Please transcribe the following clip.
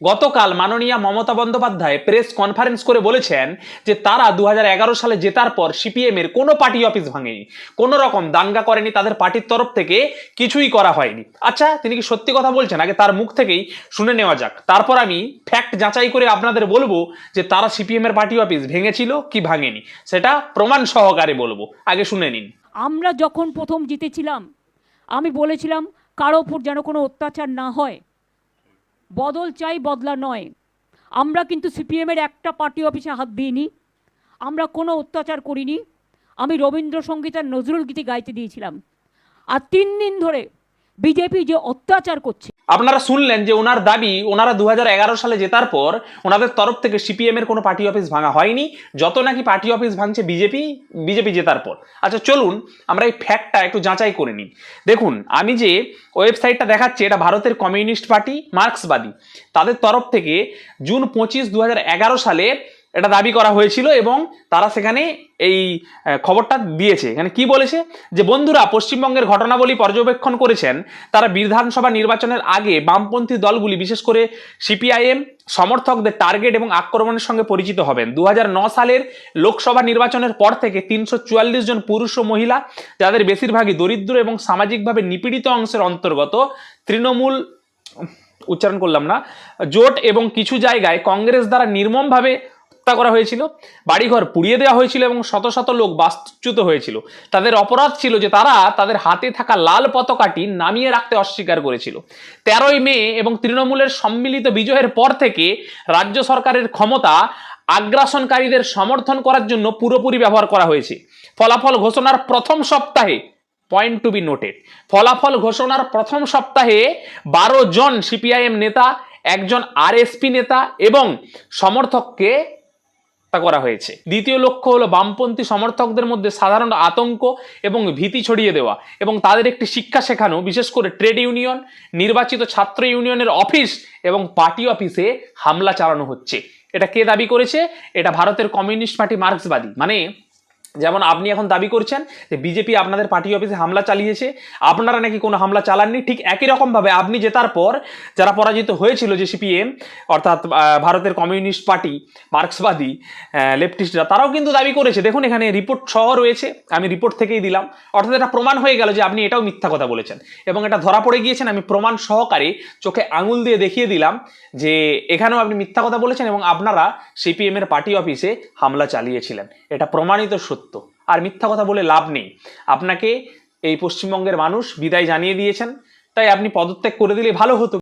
গতকাল মাননীয় Mamata Bandyopadhyay press conference করে বলেছেন যে তারা 2011 সালে জেতার পর সিপিএম এর কোনো পার্টি অফিস ভাঙেনি, কোনো রকম দাঙ্গা করেনি, তাদের পার্টির তরফ থেকে কিছুই করা হয়নি। আচ্ছা, তিনি কি সত্যি কথা বলছেন? আগে তার মুখ থেকেই শুনে নেওয়া যাক, তারপর আমি ফ্যাক্ট যাচাই করে আপনাদের বলবো যে তারা সিপিএম এর পার্টি অফিস ভেঙেছিল কি ভাঙেনি, সেটা প্রমাণ সহকারে বলবো। আগে শুনে নিন। আমরা যখন প্রথম জিতেছিলাম আমি বলেছিলাম কারো উপর যেন কোনো অত্যাচার না হয়, বদল চাই, বদলা নয়। আমরা কিন্তু সিপিএমের একটা পার্টি অফিসে হাত দিইনি, আমরা কোনো অত্যাচার করিনি। আমি রবীন্দ্রসঙ্গীত আর নজরুল গীতি গাইতে দিয়েছিলাম। আর 3 দিন ধরে বিজেপি যে অত্যাচার করছে, আপনারা শুনলেন যে ওনার দাবি, ওনারা 2011 সালে জেতার পর ওনাদের তরফ থেকে সিপিএম এর কোনো পার্টি অফিস ভাঙা হয়নি, যত নাকি পার্টি অফিস ভাঙছে বিজেপি জেতার পর। আচ্ছা চলুন আমরা এই ফ্যাক্টটা একটু যাচাই করে নিই। দেখুন, আমি যে ওয়েবসাইটটা দেখাচ্ছি এটা ভারতের কমিউনিস্ট পার্টি মার্ক্সবাদী, তাদের তরফ থেকে জুন 25, 2011 সালে এটা দাবি করা হয়েছিল এবং তারা সেখানে এই খবরটা দিয়েছে। এখানে কি বলেছে যে বন্ধুরা পশ্চিমবঙ্গের ঘটনাবলী পর্যবেক্ষণ করেছেন, তারা বিধানসভা নির্বাচনের আগে বামপন্থী দলগুলি বিশেষ করে সিপিআইএম সমর্থকদের টার্গেট এবং আক্রমণের সঙ্গে পরিচিত হবেন। 2009 সালের লোকসভা নির্বাচনের পর থেকে 344 জন পুরুষ ও মহিলা, যাদের বেশিরভাগই দরিদ্র এবং সামাজিকভাবে নিপীড়িত অংশের অন্তর্গত, তৃণমূল উচ্চারণ করলাম না, জোট এবং কিছু জায়গায় কংগ্রেস দ্বারা নির্মমভাবে হত্যা করা হয়েছিল, বাড়িঘর পুড়িয়ে দেওয়া হয়েছিল এবং শত শত লোক বাস্তুচ্যুত হয়েছিল। তাদের অপরাধ ছিল যে তারা তাদের হাতে থাকা লাল পতাকাটি নামিয়ে রাখতে অস্বীকার করেছিল। 13ই মে এবং তৃণমূলের সম্মিলিত বিজয়ের পর থেকে রাজ্য সরকারের ক্ষমতা আগ্রাসনকারীদের সমর্থন করার জন্য পুরোপুরি ব্যবহার করা হয়েছে। ফলাফল ঘোষণার প্রথম সপ্তাহে, পয়েন্ট টু বি নোটেড, ফলাফল ঘোষণার প্রথম সপ্তাহে 12 জন সিপিআইএম নেতা, একজন আরএসপি নেতা এবং সমর্থককে করা হয়েছে। দ্বিতীয় লক্ষ্য হলো বামপন্থী সমর্থকদের মধ্যে সাধারণ আতঙ্ক এবং ভীতি ছড়িয়ে দেওয়া এবং তাদের একটি শিক্ষা শেখানো, বিশেষ করে ট্রেড ইউনিয়ন, নির্বাচিত ছাত্র ইউনিয়নের অফিস এবং পার্টি অফিসে হামলা চালানো হচ্ছে। এটা কে দাবি করেছে? এটা ভারতের কমিউনিস্ট পার্টি মার্ক্সবাদী। মানে যেমন আপনি এখন দাবি করছেন যে বিজেপি আপনাদের পার্টি অফিসে হামলা চালিয়েছে, আপনারা নাকি কোনো হামলা চালাননি, ঠিক একই রকমভাবে আপনি জেতার পর যারা পরাজিত হয়েছিল যে সিপিএম অর্থাৎ ভারতের কমিউনিস্ট পার্টি মার্ক্সবাদী লেফটিস্টরা, তারাও কিন্তু দাবি করেছে। দেখুন এখানে রিপোর্ট সহ রয়েছে, আমি রিপোর্ট থেকেই দিলাম। অর্থাৎ এটা প্রমাণ হয়ে গেল যে আপনি এটাও মিথ্যা কথা বলেছেন এবং এটা ধরা পড়ে গিয়েছেন। আমি প্রমাণ সহকারে চোখে আঙুল দিয়ে দেখিয়ে দিলাম যে এখানেও আপনি মিথ্যা কথা বলেছেন এবং আপনারা সিপিএম এর পার্টি অফিসে হামলা চালিয়েছিলেন। এটা প্রমাণিত সত্য, আর মিথ্যা কথা বলে লাভ নেই। আপনাকে এই পশ্চিমবঙ্গের মানুষ বিদায় জানিয়ে দিয়েছেন, তাই আপনি পদত্যাগ করে দিলে ভালো হতো।